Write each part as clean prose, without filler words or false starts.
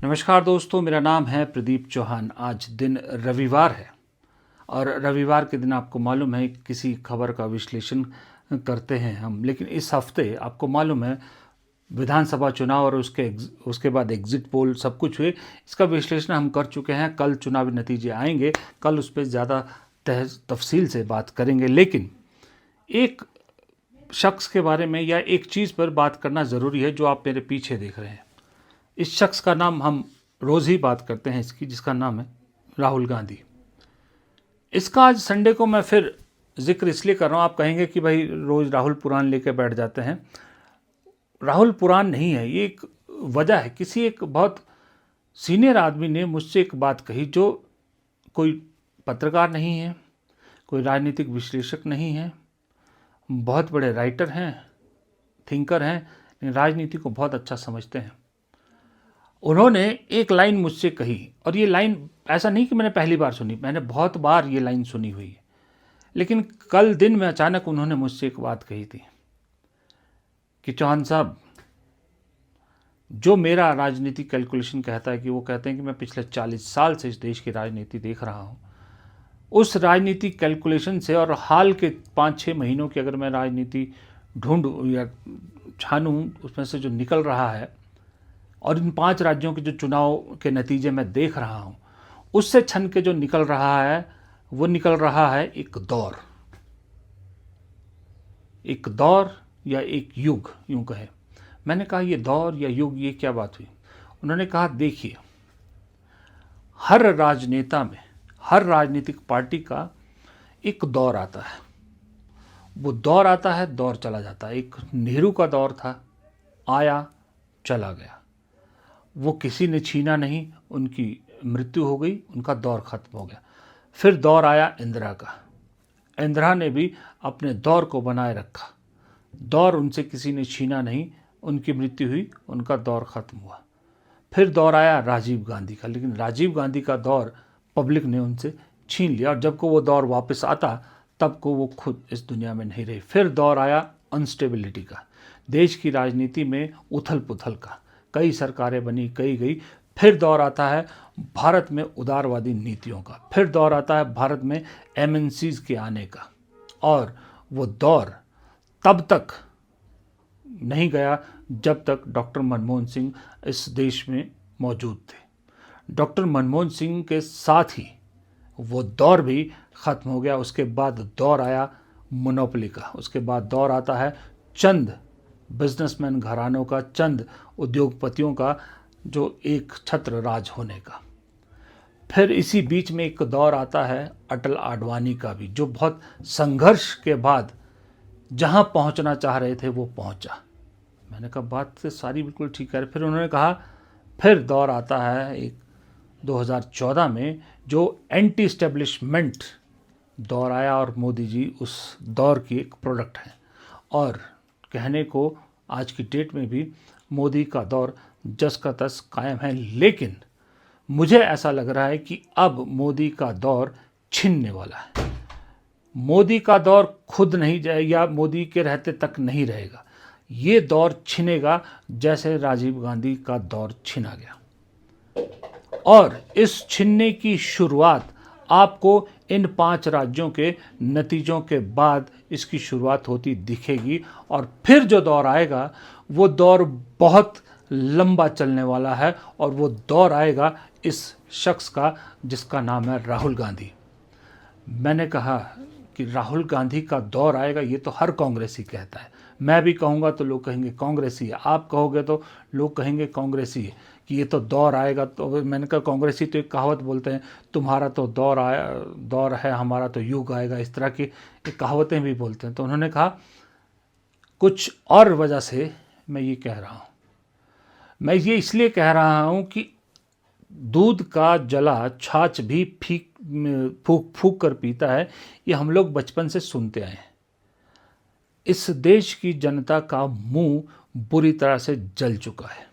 नमस्कार दोस्तों, मेरा नाम है प्रदीप चौहान। आज दिन रविवार है और रविवार के दिन आपको मालूम है किसी खबर का विश्लेषण करते हैं हम। लेकिन इस हफ्ते आपको मालूम है विधानसभा चुनाव और उसके बाद एग्जिट पोल सब कुछ हुए। इसका विश्लेषण हम कर चुके हैं। कल चुनावी नतीजे आएंगे, कल उस पर ज़्यादा तफसील से बात करेंगे। लेकिन एक शख्स के बारे में या एक चीज़ पर बात करना ज़रूरी है जो आप मेरे पीछे देख रहे हैं। इस शख्स का नाम हम रोज़ ही बात करते हैं जिसका नाम है राहुल गांधी। इसका आज संडे को मैं फिर जिक्र इसलिए कर रहा हूँ। आप कहेंगे कि भाई रोज़ राहुल पुराण लेके बैठ जाते हैं। राहुल पुराण नहीं है, ये एक वजह है। किसी एक बहुत सीनियर आदमी ने मुझसे एक बात कही, जो कोई पत्रकार नहीं है, कोई राजनीतिक विश्लेषक नहीं है, बहुत बड़े राइटर हैं, थिंकर हैं, लेकिन राजनीति को बहुत अच्छा समझते हैं। उन्होंने एक लाइन मुझसे कही, और ये लाइन ऐसा नहीं कि मैंने पहली बार सुनी, मैंने बहुत बार ये लाइन सुनी हुई है। लेकिन कल दिन में अचानक उन्होंने मुझसे एक बात कही थी कि चौहान साहब, जो मेरा राजनीतिक कैलकुलेशन कहता है कि वो कहते हैं कि मैं पिछले 40 साल से इस देश की राजनीति देख रहा हूँ, उस राजनीतिक कैलकुलेशन से और हाल के 5-6 महीनों की अगर मैं राजनीति ढूंढूं या छानूं, उसमें से जो निकल रहा है और इन 5 राज्यों के जो चुनाव के नतीजे मैं देख रहा हूँ, उससे छन के जो निकल रहा है वो निकल रहा है एक दौर या एक युग, यूं कहे। मैंने कहा ये दौर या युग, ये क्या बात हुई? उन्होंने कहा देखिए, हर राजनेता में, हर राजनीतिक पार्टी का एक दौर आता है। वो दौर आता है, दौर चला जाता है। एक नेहरू का दौर था, आया चला गया, वो किसी ने छीना नहीं, उनकी मृत्यु हो गई, उनका दौर खत्म हो गया। फिर दौर आया इंदिरा का, इंदिरा ने भी अपने दौर को बनाए रखा, दौर उनसे किसी ने छीना नहीं, उनकी मृत्यु हुई, उनका दौर खत्म हुआ। फिर दौर आया राजीव गांधी का, लेकिन राजीव गांधी का दौर पब्लिक ने उनसे छीन लिया, और जब को वो दौर वापस आता तब को वो खुद इस दुनिया में नहीं रहे। फिर दौर आया अनस्टेबिलिटी का, देश की राजनीति में उथल पुथल का, कई सरकारें बनी, कई गई। फिर दौर आता है भारत में उदारवादी नीतियों का, फिर दौर आता है भारत में एमएनसीज के आने का, और वो दौर तब तक नहीं गया जब तक डॉक्टर मनमोहन सिंह इस देश में मौजूद थे। डॉक्टर मनमोहन सिंह के साथ ही वो दौर भी ख़त्म हो गया। उसके बाद दौर आया मोनोपोली का, उसके बाद दौर आता है चंद बिजनेसमैन घरानों का, चंद उद्योगपतियों का, जो एक छत्र राज होने का। फिर इसी बीच में एक दौर आता है अटल आडवाणी का भी, जो बहुत संघर्ष के बाद जहां पहुंचना चाह रहे थे वो पहुंचा। मैंने कहा बात से सारी बिल्कुल ठीक है। फिर उन्होंने कहा फिर दौर आता है एक 2014 में, जो एंटी इस्टेब्लिशमेंट दौर आया, और मोदी जी उस दौर की एक प्रोडक्ट हैं। और कहने को आज की डेट में भी मोदी का दौर जस का तस कायम है। लेकिन मुझे ऐसा लग रहा है कि अब मोदी का दौर छिनने वाला है। मोदी का दौर खुद नहीं जाए या मोदी के रहते तक नहीं रहेगा, ये दौर छिनेगा जैसे राजीव गांधी का दौर छिना गया। और इस छिनने की शुरुआत आपको इन 5 राज्यों के नतीजों के बाद इसकी शुरुआत होती दिखेगी। और फिर जो दौर आएगा वो दौर बहुत लंबा चलने वाला है, और वो दौर आएगा इस शख्स का जिसका नाम है राहुल गांधी। मैंने कहा कि राहुल गांधी का दौर आएगा, ये तो हर कांग्रेसी कहता है। मैं भी कहूँगा तो लोग कहेंगे कांग्रेसी है, आप कहोगे तो लोग कहेंगे कांग्रेसी है, कि ये तो दौर आएगा। तो मैंने कहा कांग्रेसी तो एक कहावत बोलते हैं, तुम्हारा तो दौर है, हमारा तो युग आएगा, इस तरह की एक कहावतें भी बोलते हैं। तो उन्होंने कहा कुछ और वजह से मैं ये कह रहा हूँ। मैं ये इसलिए कह रहा हूँ कि दूध का जला छाछ भी फूक फूक कर पीता है, ये हम लोग बचपन से सुनते आए हैं। इस देश की जनता का मुंह बुरी तरह से जल चुका है।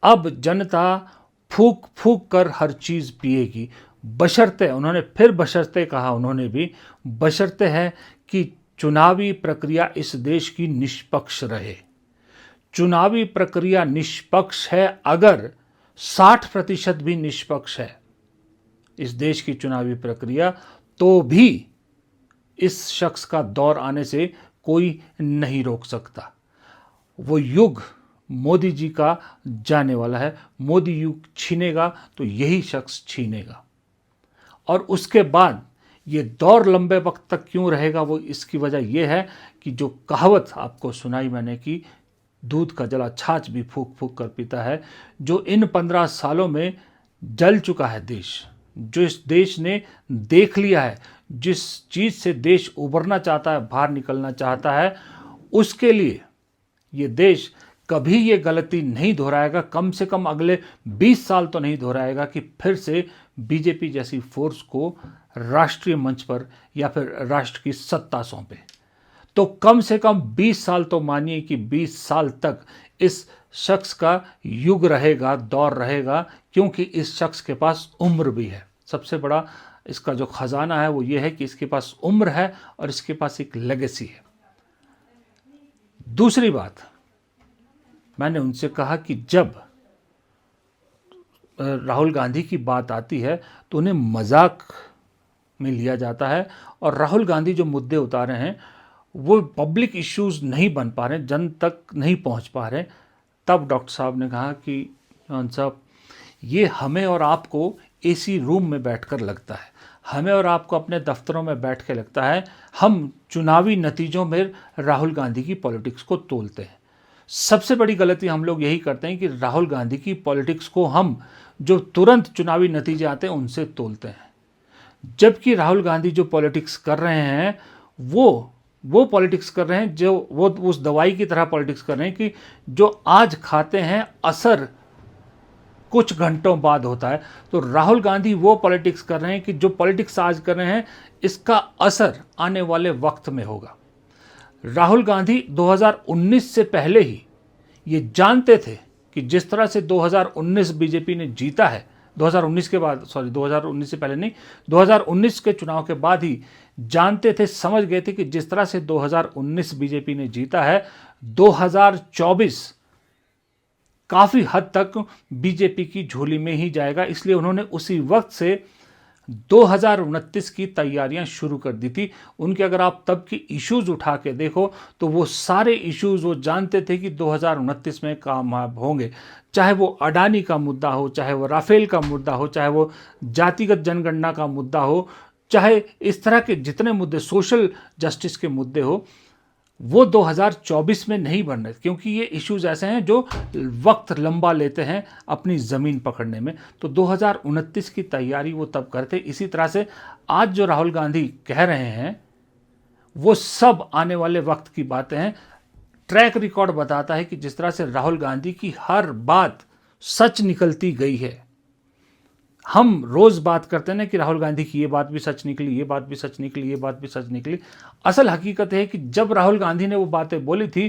अब जनता फूक फूक कर हर चीज़ पिएगी, बशर्ते, उन्होंने फिर बशर्ते कहा, उन्होंने भी बशर्ते है कि चुनावी प्रक्रिया इस देश की निष्पक्ष रहे। चुनावी प्रक्रिया निष्पक्ष है अगर 60% भी निष्पक्ष है इस देश की चुनावी प्रक्रिया, तो भी इस शख्स का दौर आने से कोई नहीं रोक सकता। वो युग मोदी जी का जाने वाला है। मोदी युग छीनेगा तो यही शख्स छीनेगा। और उसके बाद ये दौर लंबे वक्त तक क्यों रहेगा, वो इसकी वजह यह है कि जो कहावत आपको सुनाई मैंने कि दूध का जला छाछ भी फूंक फूंक कर पीता है, जो इन 15 सालों में जल चुका है देश, जो इस देश ने देख लिया है, जिस चीज़ से देश उभरना चाहता है, बाहर निकलना चाहता है, उसके लिए ये देश कभी ये गलती नहीं दोहराएगा। कम से कम अगले 20 साल तो नहीं दोहराएगा कि फिर से बीजेपी जैसी फोर्स को राष्ट्रीय मंच पर या फिर राष्ट्र की सत्ता सौंपे। तो कम से कम 20 साल तो मानिए कि 20 साल तक इस शख्स का युग रहेगा, दौर रहेगा, क्योंकि इस शख्स के पास उम्र भी है। सबसे बड़ा इसका जो खजाना है वो ये है कि इसके पास उम्र है और इसके पास एक लेगेसी है। दूसरी बात, मैंने उनसे कहा कि जब राहुल गांधी की बात आती है तो उन्हें मजाक में लिया जाता है, और राहुल गांधी जो मुद्दे उतारे हैं वो पब्लिक इश्यूज नहीं बन पा रहे, जन तक नहीं पहुंच पा रहे। तब डॉक्टर साहब ने कहा कि जॉन साहब, ये हमें और आपको एसी रूम में बैठकर लगता है, हमें और आपको अपने दफ्तरों में बैठ के लगता है हम चुनावी नतीजों में राहुल गांधी की पॉलिटिक्स को तोलते हैं। सबसे बड़ी गलती हम लोग यही करते हैं कि राहुल गांधी की पॉलिटिक्स को हम जो तुरंत चुनावी नतीजे आते हैं उनसे तोलते हैं, जबकि राहुल गांधी जो पॉलिटिक्स कर रहे हैं वो पॉलिटिक्स कर रहे हैं, जो वो उस दवाई की तरह पॉलिटिक्स कर रहे हैं कि जो आज खाते हैं असर कुछ घंटों बाद होता है। तो राहुल गांधी वो पॉलिटिक्स कर रहे हैं कि जो पॉलिटिक्स आज कर रहे हैं इसका असर आने वाले वक्त में होगा। राहुल गांधी 2019 से पहले ही ये जानते थे कि जिस तरह से 2019 बीजेपी ने जीता है, 2019 के बाद, 2019 से पहले नहीं, 2019 के चुनाव के बाद ही जानते थे, समझ गए थे कि जिस तरह से 2019 बीजेपी ने जीता है, 2024 काफ़ी हद तक बीजेपी की झोली में ही जाएगा। इसलिए उन्होंने उसी वक्त से 2029 की तैयारियां शुरू कर दी थी। उनके अगर आप तब की इश्यूज उठा के देखो तो वो सारे इश्यूज वो जानते थे कि 2029 में कामयाब होंगे, चाहे वो अडानी का मुद्दा हो, चाहे वो राफेल का मुद्दा हो, चाहे वो जातिगत जनगणना का मुद्दा हो, चाहे इस तरह के जितने मुद्दे, सोशल जस्टिस के मुद्दे हो, वो 2024 में नहीं बन रहे, क्योंकि ये इश्यूज ऐसे हैं जो वक्त लंबा लेते हैं अपनी ज़मीन पकड़ने में। तो 2029 की तैयारी वो तब करते। इसी तरह से आज जो राहुल गांधी कह रहे हैं वो सब आने वाले वक्त की बातें हैं। ट्रैक रिकॉर्ड बताता है कि जिस तरह से राहुल गांधी की हर बात सच निकलती गई है। हम रोज़ बात करते हैं ना कि राहुल गांधी की ये बात भी सच निकली, ये बात भी सच निकली, ये बात भी सच निकली। असल हकीकत है कि जब राहुल गांधी ने वो बातें बोली थी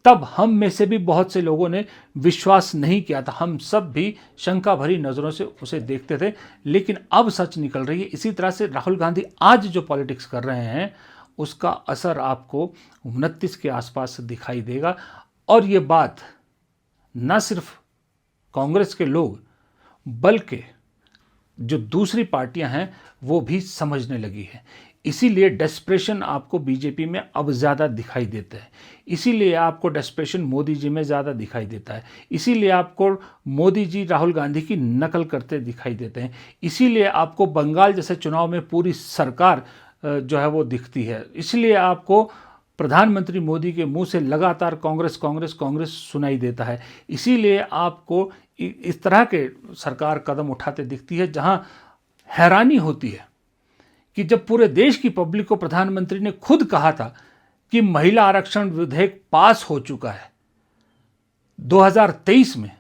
तब हम में से भी बहुत से लोगों ने विश्वास नहीं किया था। हम सब भी शंका भरी नज़रों से उसे देखते थे, लेकिन अब सच निकल रही है। इसी तरह से राहुल गांधी आज जो पॉलिटिक्स कर रहे हैं उसका असर आपको 29 के आसपास दिखाई देगा। और ये बात न सिर्फ कांग्रेस के लोग बल्कि जो दूसरी पार्टियां हैं वो भी समझने लगी है। इसीलिए डेस्परेशन आपको बीजेपी में अब ज़्यादा दिखाई देता है, इसीलिए आपको डेस्परेशन मोदी जी में ज़्यादा दिखाई देता है, इसीलिए आपको मोदी जी राहुल गांधी की नकल करते दिखाई देते हैं, इसीलिए आपको बंगाल जैसे चुनाव में पूरी सरकार जो है वो दिखती है, इसलिए आपको प्रधानमंत्री मोदी के मुंह से लगातार कांग्रेस कांग्रेस कांग्रेस सुनाई देता है। इसीलिए आपको इस तरह के सरकार कदम उठाते दिखती है, जहां हैरानी होती है कि जब पूरे देश की पब्लिक को प्रधानमंत्री ने खुद कहा था कि महिला आरक्षण विधेयक पास हो चुका है 2023 में,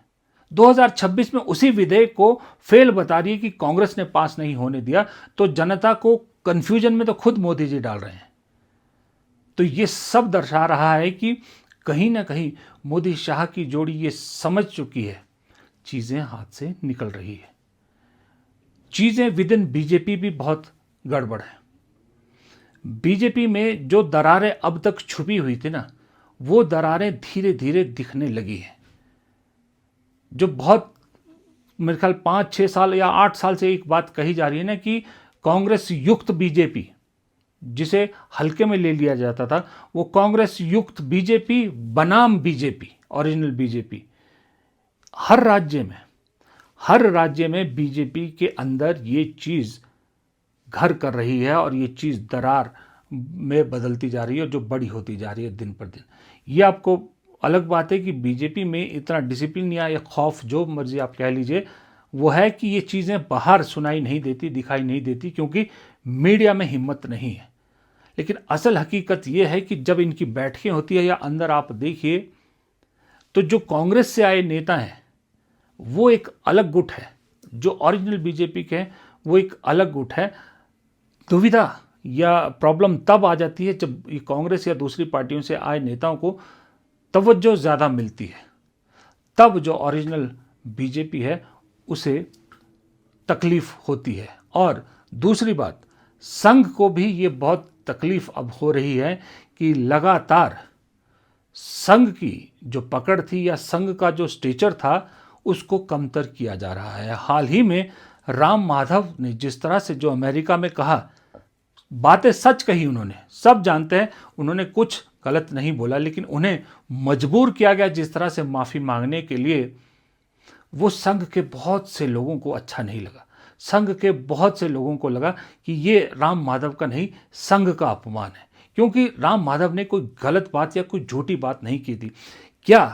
2026 में उसी विधेयक को फेल बता रही है कि कांग्रेस ने पास नहीं होने दिया, तो जनता को कंफ्यूजन में तो खुद मोदी जी डाल रहे हैं। तो ये सब दर्शा रहा है कि कहीं ना कहीं मोदी शाह की जोड़ी ये समझ चुकी है चीज़ें हाथ से निकल रही है। चीज़ें विद इन बीजेपी भी बहुत गड़बड़ है। बीजेपी में जो दरारें अब तक छुपी हुई थी ना, वो दरारें धीरे धीरे दिखने लगी हैं, जो बहुत मेरे ख्याल 5-6 साल या 8 साल से एक बात कही जा रही है ना कि कांग्रेस युक्त बीजेपी, जिसे हल्के में ले लिया जाता था, वो कांग्रेस युक्त बीजेपी बनाम बीजेपी, ओरिजिनल बीजेपी, हर राज्य में बीजेपी के अंदर ये चीज़ घर कर रही है और ये चीज़ दरार में बदलती जा रही है, जो बड़ी होती जा रही है दिन पर दिन। ये आपको अलग बात है कि बीजेपी में इतना डिसिप्लिन या खौफ, जो मर्जी आप कह लीजिए, वो है कि ये चीज़ें बाहर सुनाई नहीं देती, दिखाई नहीं देती, क्योंकि मीडिया में हिम्मत नहीं है। लेकिन असल हकीकत ये है कि जब इनकी बैठकें होती है या अंदर आप देखिए, तो जो कांग्रेस से आए नेता हैं वो एक अलग गुट है, जो ओरिजिनल बीजेपी के हैं वो एक अलग गुट है। दुविधा या प्रॉब्लम तब आ जाती है जब ये कांग्रेस या दूसरी पार्टियों से आए नेताओं को तवज्जो ज़्यादा मिलती है, तब जो ओरिजिनल बीजेपी है उसे तकलीफ होती है। और दूसरी बात, संघ को भी ये बहुत तकलीफ अब हो रही है कि लगातार संघ की जो पकड़ थी या संघ का जो स्टेचर था उसको कमतर किया जा रहा है। हाल ही में राम माधव ने जिस तरह से जो अमेरिका में कहा, बातें सच कही उन्होंने, सब जानते हैं उन्होंने कुछ गलत नहीं बोला, लेकिन उन्हें मजबूर किया गया जिस तरह से माफ़ी मांगने के लिए, वो संघ के बहुत से लोगों को अच्छा नहीं लगा। संघ के बहुत से लोगों को लगा कि ये राम माधव का नहीं, संघ का अपमान है, क्योंकि राम माधव ने कोई गलत बात या कोई झूठी बात नहीं की थी। क्या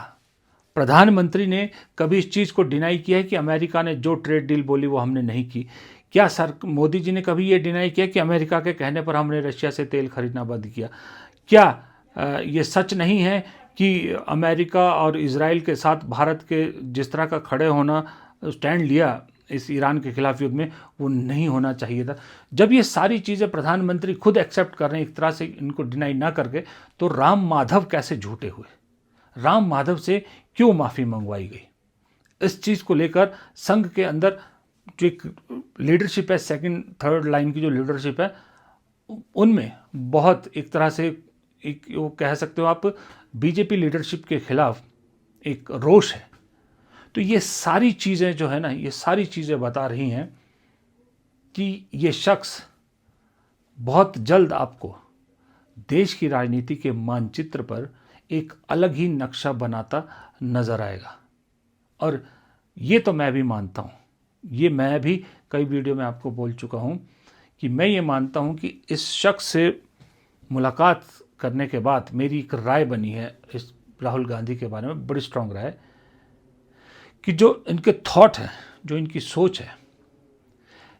प्रधानमंत्री ने कभी इस चीज़ को डिनाई किया है कि अमेरिका ने जो ट्रेड डील बोली वो हमने नहीं की? क्या सर मोदी जी ने कभी ये डिनाई किया कि अमेरिका के कहने पर हमने रशिया से तेल खरीदना बंद किया? क्या ये सच नहीं है कि अमेरिका और इजराइल के साथ भारत के जिस तरह का खड़े होना, स्टैंड लिया इस ईरान के खिलाफ युद्ध में, वो नहीं होना चाहिए था? जब ये सारी चीज़ें प्रधानमंत्री खुद एक्सेप्ट कर रहे हैं एक तरह से, इनको डिनाई ना करके, तो राम माधव कैसे झूठे हुए? राम माधव से क्यों माफ़ी मंगवाई गई? इस चीज़ को लेकर संघ के अंदर जो एक लीडरशिप है, सेकंड थर्ड लाइन की जो लीडरशिप है, उनमें बहुत एक तरह से एक वो कह सकते हो आप, बीजेपी लीडरशिप के खिलाफ एक रोष है। तो ये सारी चीज़ें जो है ना, ये सारी चीज़ें बता रही हैं कि ये शख्स बहुत जल्द आपको देश की राजनीति के मानचित्र पर एक अलग ही नक्शा बनाता नज़र आएगा। और ये तो मैं भी मानता हूँ, ये मैं भी कई वीडियो में आपको बोल चुका हूँ कि मैं ये मानता हूँ कि इस शख्स से मुलाकात करने के बाद मेरी एक राय बनी है इस राहुल गांधी के बारे में, बड़ी स्ट्रांग राय, कि जो इनके थॉट हैं, जो इनकी सोच है,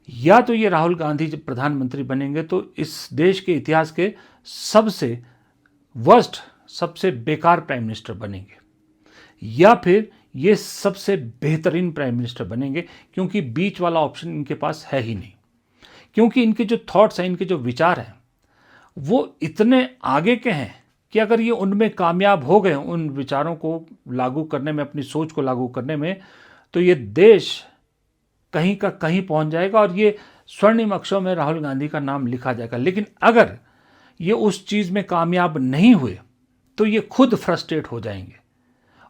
या तो ये राहुल गांधी जब प्रधानमंत्री बनेंगे तो इस देश के इतिहास के सबसे वर्स्ट, सबसे बेकार प्राइम मिनिस्टर बनेंगे, या फिर ये सबसे बेहतरीन प्राइम मिनिस्टर बनेंगे, क्योंकि बीच वाला ऑप्शन इनके पास है ही नहीं। क्योंकि इनके जो थॉट्स हैं, इनके जो विचार हैं, वो इतने आगे के हैं कि अगर ये उनमें कामयाब हो गए, उन विचारों को लागू करने में, अपनी सोच को लागू करने में, तो ये देश कहीं का कहीं पहुंच जाएगा और ये स्वर्णिम अक्षरों में राहुल गांधी का नाम लिखा जाएगा। लेकिन अगर ये उस चीज़ में कामयाब नहीं हुए तो ये खुद फ्रस्ट्रेट हो जाएंगे,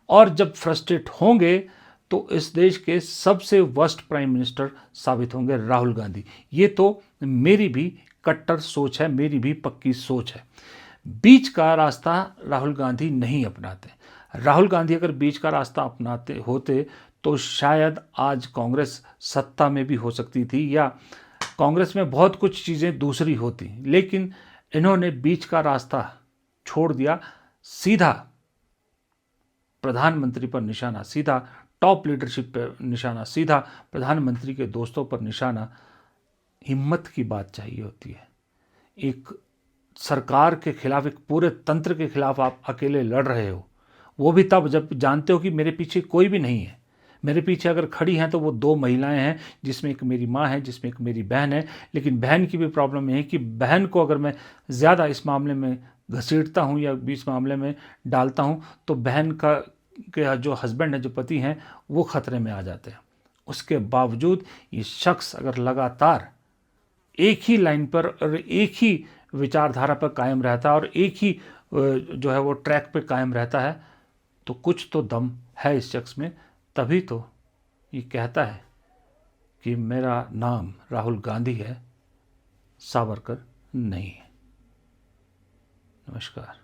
और जब फ्रस्ट्रेट होंगे तो इस देश के सबसे वर्स्ट प्राइम मिनिस्टर साबित होंगे राहुल गांधी। ये तो मेरी भी कट्टर सोच है, मेरी भी पक्की सोच है। बीच का रास्ता राहुल गांधी नहीं अपनाते। राहुल गांधी अगर बीच का रास्ता अपनाते होते तो शायद आज कांग्रेस सत्ता में भी हो सकती थी, या कांग्रेस में बहुत कुछ चीज़ें दूसरी होती, लेकिन इन्होंने बीच का रास्ता छोड़ दिया, सीधा प्रधानमंत्री पर निशाना, सीधा टॉप लीडरशिप पर निशाना, सीधा प्रधानमंत्री के दोस्तों पर निशाना। हिम्मत की बात चाहिए होती है। एक सरकार के खिलाफ, एक पूरे तंत्र के खिलाफ आप अकेले लड़ रहे हो, वो भी तब जब जानते हो कि मेरे पीछे कोई भी नहीं है। मेरे पीछे अगर खड़ी हैं तो वो 2 महिलाएं हैं, जिसमें एक मेरी माँ है, जिसमें एक मेरी बहन है। लेकिन बहन की भी प्रॉब्लम ये है कि बहन को अगर मैं ज़्यादा इस मामले में घसीटता हूँ या बीच मामले में डालता हूँ तो बहन का के जो हस्बैंड है, जो पति हैं, वो ख़तरे में आ जाते हैं। उसके बावजूद ये शख्स अगर लगातार एक ही लाइन पर और एक ही विचारधारा पर कायम रहता और एक ही जो है वो ट्रैक पे कायम रहता है, तो कुछ तो दम है इस शख्स में, तभी तो ये कहता है कि मेरा नाम राहुल गांधी है, सावरकर नहीं है। नमस्कार।